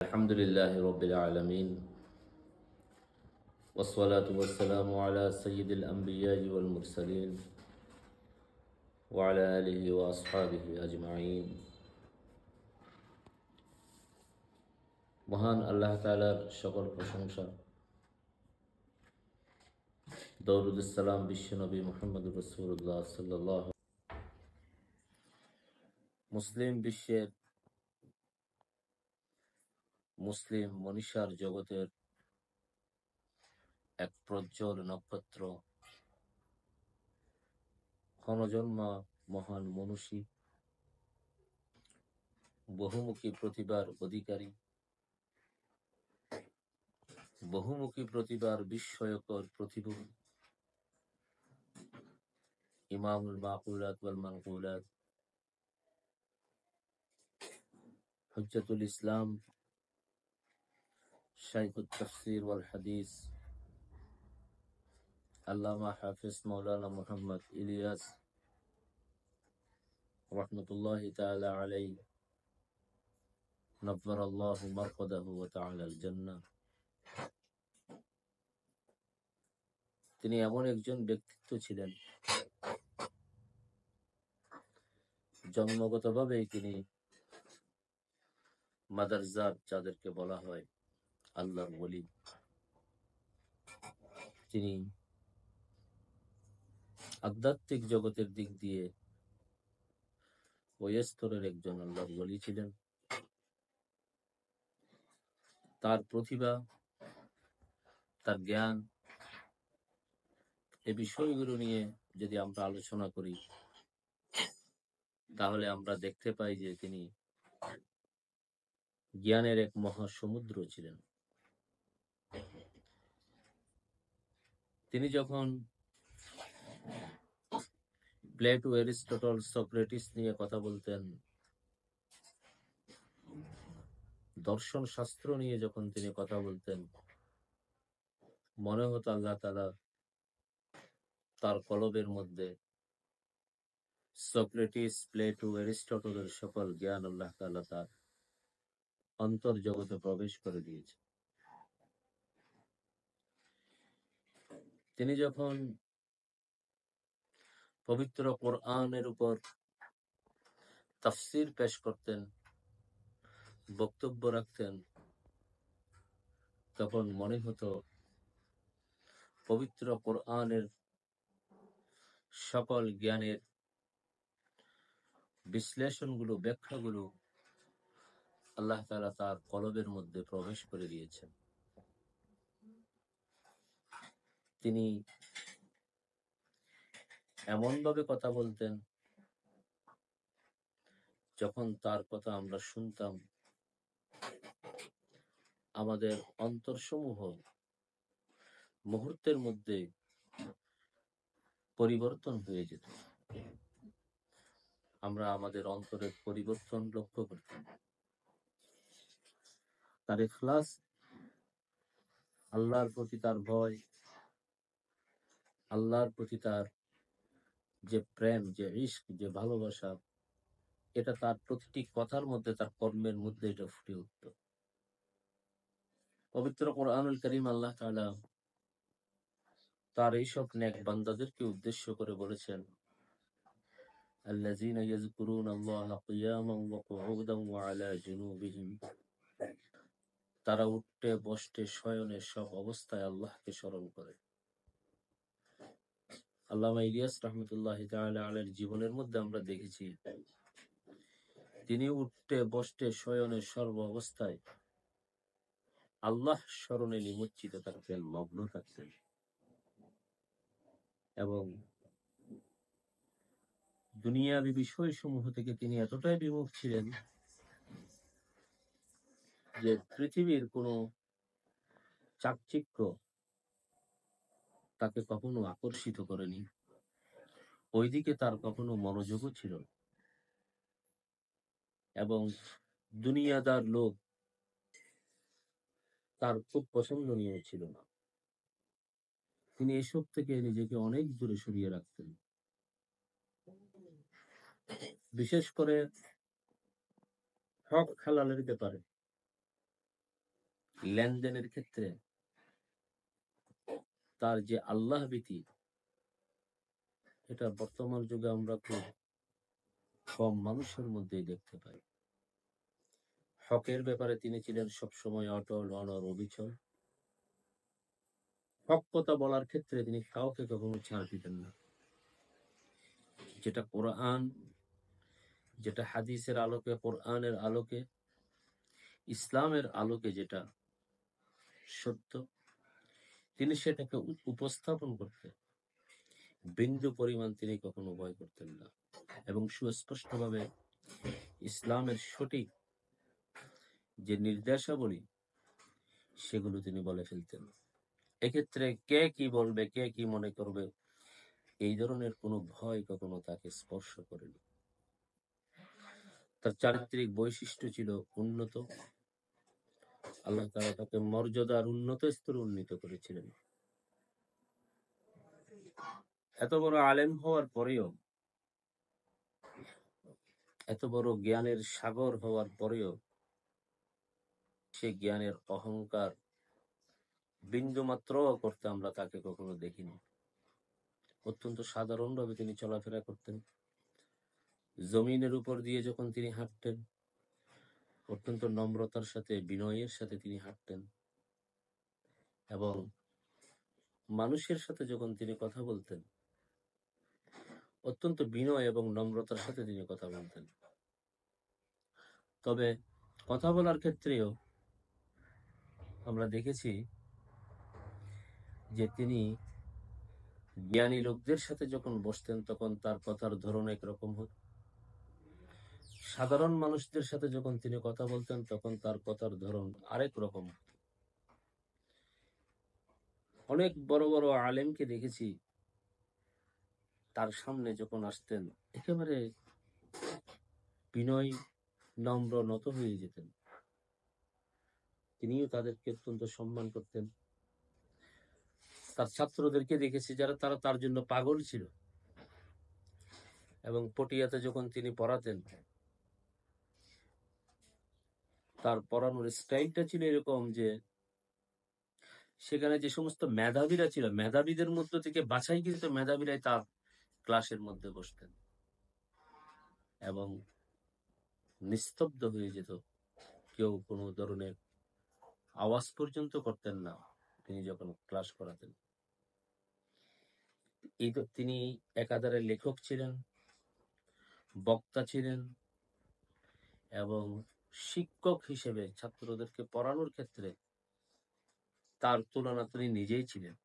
الحمد لله رب العالمين، والصلاة والسلام على سيد الأنبياء والمرسلين وعلى آله وأصحابه أجمعين। মহান আল্লাহ তাআলার সকল প্রশংসা, দরুদ সালাম বিশ্বনবী মুহাম্মদুর রাসূলুল্লাহ সাল্লাল্লাহু মুসলিম বিশ্বের মুসলিম মনীষার জগতের এক প্রজ্জ্বল নক্ষত্র, ক্ষণজন্মা মহান মনীষী, বহুমুখী প্রতিভার অধিকারী, বহুমুখী প্রতিভার বিস্ময়কর প্রতিভা, ইমামুল মাকুলাত ওয়াল মানকুলাত, হুজ্জাতুল ইসলাম, শাইখুত তাফসীর ওয়াল হাদিস, আল্লামা হাফিজ মাওলানা মুহাম্মদ ইলিয়াস রাহমাতুল্লাহি তাআলা আলাইহি, নব্বারাল্লাহু মারকাদাহু ওয়া তাআলাল জান্নাহ। তিনি এমন একজন ব্যক্তিত্ব ছিলেন, জন্মগতভাবেই তিনি মাদারজাত, যাদেরকে বলা হয় আল্লাহর ওলি। তিনি আধ্যাত্মিক জগতের দিক দিয়ে ওই স্তরের একজন আল্লাহর ওলি ছিলেন। তার প্রতিভা, তার জ্ঞান, এই বিষয়গুলো নিয়ে যদি আমরা আলোচনা করি, তাহলে আমরা দেখতে পাই যে তিনি জ্ঞানের এক মহাসমুদ্র ছিলেন। তিনি যখন প্লেটো, অ্যারিস্টটল, সক্রেটিস নিয়ে কথা বলতেন, দর্শন শাস্ত্র নিয়ে যখন তিনি কথা বলতেন, মনে হতো আল্লাহ তাআলা তার কলবের মধ্যে সক্রেটিস, প্লেটো, অ্যারিস্টটলের সকল জ্ঞান আল্লাহ তাআলা তার অন্তর জগতে প্রবেশ করে দিয়েছে। তিনি যখন পবিত্র কোরআনের উপর তাফসীর পেশ করতেন, বক্তব্য রাখতেন, তখন মনে হতো পবিত্র কোরআনের সকল জ্ঞানের বিশ্লেষণগুলো, ব্যাখ্যাগুলো আল্লাহ তাআলা তার কলবের মধ্যে প্রবেশ করে দিয়েছেন। তিনি এমনভাবে কথা বলতেন, যখন তার কথা আমরা শুনতাম, আমাদের অন্তরসমূহ মুহূর্তের মধ্যে পরিবর্তন হয়ে যেত। আমরা আমাদের অন্তরের পরিবর্তন লক্ষ্য করতাম। তার ইখলাস, আল্লাহর প্রতি তার ভয়, আল্লাহর প্রতি তার যে প্রেম, যে ইশক, যে ভালোবাসা, এটা তার প্রতিটি কথার মধ্যে, তার কর্মের মধ্যে এটা ফুটে উঠত। পবিত্র কোরআনুল কারীম আল্লাহ তাআলা তার এইসব নেক বান্দাদেরকে উদ্দেশ্য করে বলেছেন, আল্লাযীনা ইয়াযকুরুনাল্লাহা কিয়ামান ওয়া কুউদান ওয়া আলা জুনুবিহিম, তারা উঠতে, বসতে, শয়নে সব অবস্থায় আল্লাহকে স্মরণ করে। আল্লামা ইলিয়াস রাহমাতুল্লাহি তাআলা আলাইহির জীবনের মধ্যে আমরা দেখেছি, তিনি উঠতে, বসতে, শয়নে সর্ব অবস্থায় আল্লাহ স্মরণে নিমজ্জিত থাকতেন, মগ্ন থাকতেন। এবং দুনিয়াবী বিষয়সমূহ থেকে তিনি এতটাই বিমুখ ছিলেন যে পৃথিবীর কোনো চাকচিক্য তাকে কখনো আকর্ষিত করেনি, ওইদিকে তার কখনো মনোযোগও ছিল না। এবং দুনিয়াদার লোক তার খুব পছন্দনীয় ছিল না। তিনি এসব থেকে নিজেকে অনেক দূরে সরিয়ে রাখতেন। বিশেষ করে হক হালালের ব্যাপারে, লেনদেনের ক্ষেত্রে তার যে আল্লাহ ভীতি, এটা বর্তমান যুগে আমরা খুব কম মানুষের মধ্যেই দেখতে পাই। হকের ব্যাপারে তিনি ছিলেন সবসময় অটল, অনড়, অবিচল। হক কথা বলার ক্ষেত্রে তিনি কাউকে কখনো ছাড় দিতেন না। যেটা কোরআন, যেটা হাদিসের আলোকে, কোরআনের আলোকে, ইসলামের আলোকে যেটা সত্য, তিনি সেটাকে উপস্থাপন করতে বিন্দু পরিমাণ তিনি কখনো ভয় করতেন না, এবং সুস্পষ্টভাবে ইসলামের সঠিক যে নির্দেশাবলী সেগুলো তিনি বলে ফেলতেন। এক্ষেত্রে কে কি বলবে, কে কি মনে করবে, এই ধরনের কোনো ভয় কখনো তাকে স্পর্শ করেনি। তার চারিত্রিক বৈশিষ্ট্য ছিল উন্নত। আল্লাহ তাআলা তাকে মর্যাদার উন্নত স্তরে উন্নীত করেছিলেন। এত বড় আলেম হওয়ার পরেও, এত বড় জ্ঞানের সাগর হওয়ার পরেও সে জ্ঞানের অহংকার বিন্দু মাত্র করতে আমরা তাকে কখনো দেখিনি। অত্যন্ত সাধারণভাবে তিনি চলাফেরা করতেন। জমিনের উপর দিয়ে যখন তিনি হাঁটতেন, অত্যন্ত নম্রতার সাথে, বিনয়ের সাথে তিনি হাঁটতেন, এবং মানুষের সাথে যখন তিনি কথা বলতেন, অত্যন্ত বিনয় এবং নম্রতার সাথে তিনি কথা বলতেন। তবে কথা বলার ক্ষেত্রেও আমরা দেখেছি যে তিনি জ্ঞানী লোকদের সাথে যখন বসতেন তখন তার কথার ধরন একরকম হতো। সাধারণ মানুষদের সাথে যখন তিনি কথা বলতেন তখন তার কথার ধরন আরেক রকম। অনেক বড় বড় আলেমকে দেখেছি, তার সামনে যখন আসতেন একেবারে বিনয়, নম্র, নত হয়ে যেতেন। তিনিও তাদেরকে অত্যন্ত সম্মান করতেন। তার ছাত্রদেরকে দেখেছি যারা তারা তার জন্য পাগল ছিল, এবং পটিয়াতে যখন তিনি পড়াতেন তার পড়ানোর স্টাইলটা ছিল এরকম যে সেখানে যে সমস্ত মেধাবীরা ছিল, মেধাবীদের মধ্যে থেকে বাছাইকৃত মেধাবীরাই তার ক্লাসের মধ্যে বসতেন, এবং নিস্তব্ধ হয়ে যেত। কেউ কোনো ধরনের আওয়াজ পর্যন্ত করতেন না তিনি যখন ক্লাস করাতেন। তিনি একাধারে লেখক ছিলেন, বক্তা ছিলেন, এবং শিক্ষক হিসেবে ছাত্রদেরকে পড়ানোর ক্ষেত্রে তার তুলনা তিনি নিজেই ছিলেন।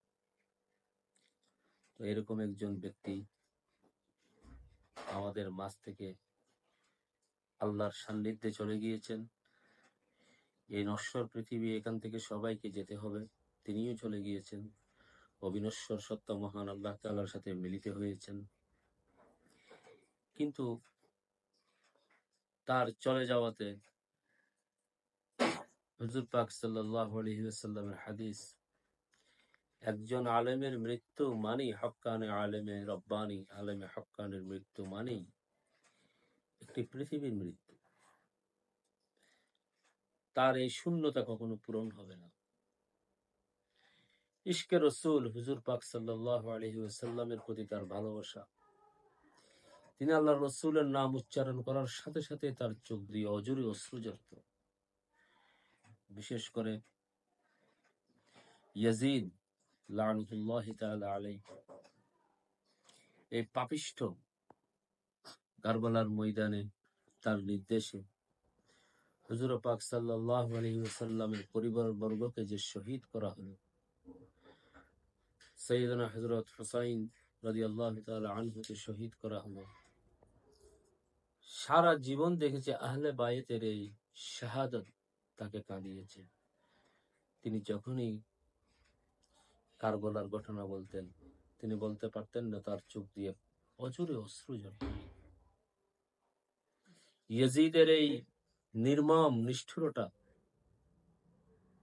তো এরকম একজন ব্যক্তি আমাদের মাঝ থেকে আল্লাহর সান্নিধ্যে চলে গিয়েছেন। এই নশ্বর পৃথিবী, এখান থেকে সবাইকে যেতে হবে, তিনিও চলে গিয়েছেন। অবিনশ্বর সত্য মহান আল্লাহ তাআলার সাথে মিলিত হয়েছেন। কিন্তু তার চলে যাওয়াতে হুজুর পাক সাল্লাল্লাহু আলাইহি ওয়াসাল্লামের হাদিস, একজন আলেমের মৃত্যু মানেই হক্কানে আলেমে রব্বানি, আলেমে হক্কানের মৃত্যু মানেই একটি পৃথিবীর মৃত্যু। তার এই শূন্যতা কখনো পূরণ হবে না। ইশকে রসুল, হুজুর পাক সাল্লাল্লাহু আলাইহি ওয়াসাল্লামের প্রতি তার ভালোবাসা, তিনি আল্লাহর রসুলের নাম উচ্চারণ করার সাথে সাথে তার চোখ দিয়ে অজুরি অশ্রু ঝরত। বিশেষ করে ইয়াজিদ লাআনাতুল্লাহি তাআলা আলাইহি, এই পাপিষ্ঠ কারবালার ময়দানে তার নির্দেশে হুজুর পাক সাল্লাল্লাহু আলাইহি ওয়াসাল্লামের পরিবার বর্গকে যে শহীদ করা হলো, সাইয়েদনা হযরত হুসাইন রাদিয়াল্লাহু তাআলা আনহুকে শহীদ করা হলো, সারা জীবন দেখেছে আহলে বায়েতের এই শাহাদাত তাকে কাঁদিয়েছে। তিনি যখনই কারবালার ঘটনা বলতেন, তিনি বলতে পারতেন না, তার চোখ দিয়ে অজুরে অশ্রু ঝরত। ইয়াজিদের এই নির্মম নিষ্ঠুরতা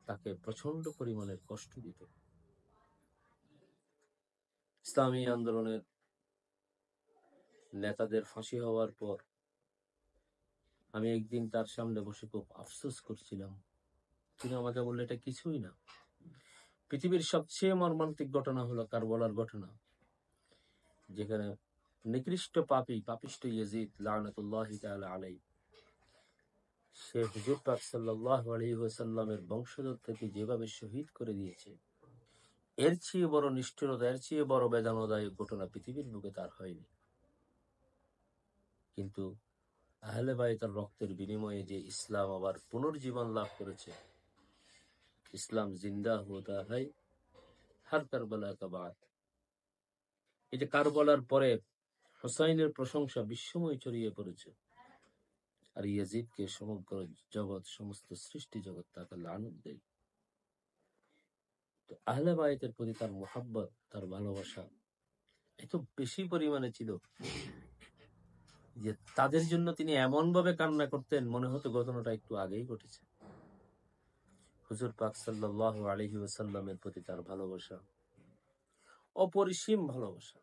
তাকে প্রচন্ড পরিমাণে কষ্ট দিত। ইসলামী আন্দোলনের নেতাদের ফাঁসি হওয়ার পর আমি একদিন তার সামনে বসে খুব আফসোস করছিলাম। তিনি আমাকে বললেন, এটা কিছুই না। পৃথিবীর সবচেয়ে মর্মান্তিক ঘটনা হলো কারবালার ঘটনা, যেখানে নিকৃষ্ট পাপিষ্ট ইয়াজিদ লানাতুল্লাহি তাআলা আলাইহি, সে হুজুর পাক সাল্লাল্লাহু আলাইহি ওয়াসাল্লামের বংশধর থেকে যেভাবে শহীদ করে দিয়েছে, এর চেয়ে বড় নিষ্ঠুরতা, এর চেয়ে বড় বেদনাদায়ক ঘটনা পৃথিবীর বুকে তার হয়নি। কিন্তু আহলে বাইতের রক্তের বিনিময়ে যে ইসলাম আবার পুনর্জীবন লাভ করেছে, ইসলাম জিন্দা হোতা হয় হর কারবালা কা বাদ। এই যে কারবালার পরে হুসাইনের প্রশংসা বিশ্বময় ছড়িয়ে পড়েছে, আর ইয়াজিদকে সমগ্র জগৎ, সমস্ত সৃষ্টি জগৎ তাকে লানত দেয়। তো আহলে বাইতের প্রতি তার মুহাব্বত, তার ভালোবাসা এত বেশি পরিমাণে ছিল যে তাদের জন্য তিনি এমন ভাবে কান্না করতেন, মনে হতো ঘটনাটা একটু আগেই ঘটেছে। হুজুর পাক সাল্লাল্লাহু আলাইহি ওয়াসাল্লামের প্রতি তার ভালোবাসা, অপরিসীম ভালোবাসা,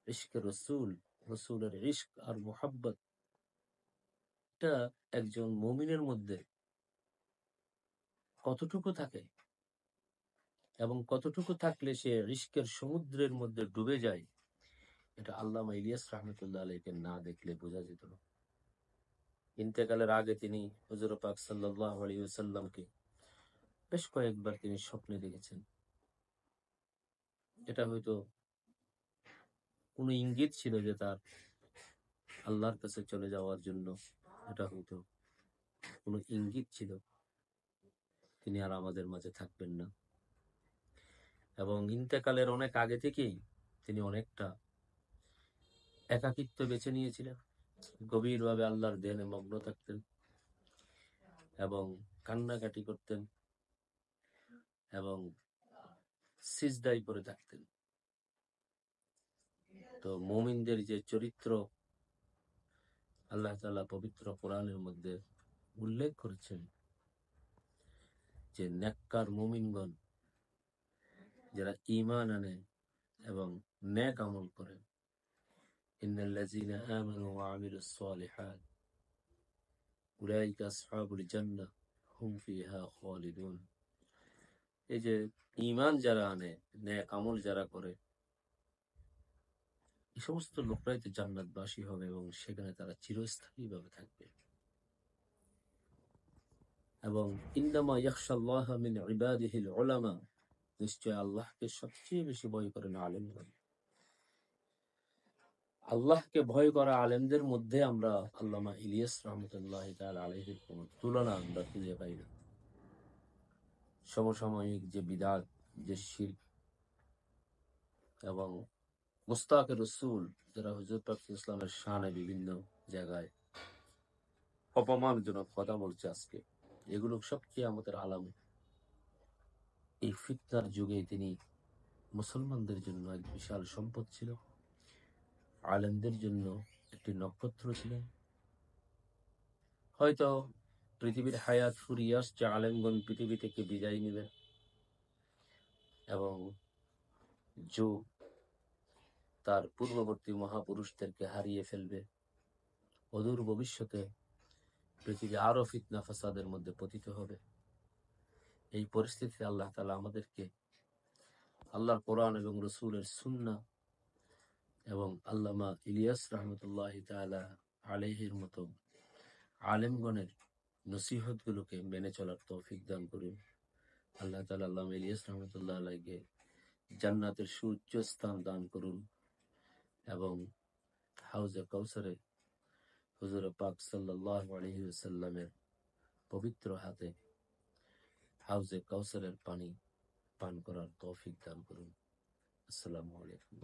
ইশকে রসুল, রসুলের ইশক আর মুহাব্বত, এটা একজন মুমিনের মধ্যে কতটুকু থাকে এবং কতটুকু থাকলে সে ইশকের সমুদ্রের মধ্যে ডুবে যায়, এটা আল্লামা ইলিয়াস রাহমাতুল্লাহ আলাইহিকে না দেখলে বোঝা যেত না। ইন্তেকালের আগে তিনি হুজুর পাক সাল্লাল্লাহু আলাইহি ওয়াসাল্লামকে বেশ কয়েকবার তিনি স্বপ্নে দেখেছেন। এটা হয়তো কোনো ইঙ্গিত ছিল যে তার আল্লাহর কাছে চলে যাওয়ার জন্য, এটা হয়তো কোনো ইঙ্গিত ছিল তিনি আর আমাদের মাঝে থাকবেন না। এবং ইন্তেকালের অনেক আগে থেকেই তিনি অনেকটা একাকিত্ব বেছে নিয়েছিলেন, গভীরভাবে আল্লাহর ধ্যানে মগ্ন থাকতেন এবং কান্নাকাটি করতেন এবং সিজদায় পড়ে থাকতেন। তো মুমিনদের যে চরিত্র আল্লাহ তাআলা পবিত্র কোরআনের মধ্যে উল্লেখ করেছেন, যে নেককার মুমিনগণ যারা ঈমান আনে এবং নেক আমল করে, ইন্নাল্লাযীনা আমানু ওয়া আমিলুস সালিহাত উলাইকা আসহাবুল জান্নাহ হুম ফিহা খালিদুন। এই যে ঈমান যারা আনে, নেক আমল যারা করে, এই সমস্ত লোকরাই তো জান্নাতবাসী হবে এবং সেখানে তারা চিরস্থায়ীভাবে থাকবে। এবং ইন্নামা ইয়াখশাল্লাহা মিন ইবাদিহিল উলামা, নিশ্চয় আল্লাহকে সবচেয়ে বেশি ভয় করেন আলেমগণ। আল্লাহকে ভয় করা আলেমদের মধ্যে আমরা আল্লামা ইলিয়াস রাহমাতুল্লাহি তাআলা আলাইহির কোনো তুলনা আমরা খুঁজে পাই না। সমসাময়িক যে বিদআত, যে শিরক এবং মুস্তাকে রসুল, যারা হুজুর পাক ইসলামের শানে বিভিন্ন জায়গায় অপমানজনক কথা বলছে আজকে, এগুলো সবচেয়ে আমাদের আলামত। এই ফিতনার যুগে তিনি মুসলমানদের জন্য এক বিশাল সম্পদ ছিল, আলেমদের জন্য একটি নক্ষত্র ছিলেন। হয়তো পৃথিবীর হায়াত ফুরিয়ে আসছে, আলেমগণ পৃথিবী থেকে বিদায় নেবেন এবং যুগ তার পূর্ববর্তী মহাপুরুষদেরকে হারিয়ে ফেলবে। অদূর ভবিষ্যতে পৃথিবী আরো ফিতনা ফাসাদের মধ্যে পতিত হবে। এই পরিস্থিতিতে আল্লাহ তাআলা আমাদেরকে আল্লাহর কোরআন এবং রসুলের সুন্নাহ এবং আল্লামা ইলিয়াস রাহমাতুল্লাহি তাআলা আলাইহির মতো আলেমগণের নসিহত গুলোকে মেনে চলার তৌফিক দান করুন। আল্লাহ তাআলা আল্লামা ইলিয়াস রাহমাতুল্লাহ আলাইহিকে জান্নাতের সুউচ্চ স্থান দান করুন এবং হাউজে কাউসারে হুজুর পাক সাল্লাল্লাহু আলাইহি ওয়াসাল্লামের পবিত্র হাতে হাউজে কাউসারের পানি পান করার তৌফিক দান করুন। আসসালামু আলাইকুম।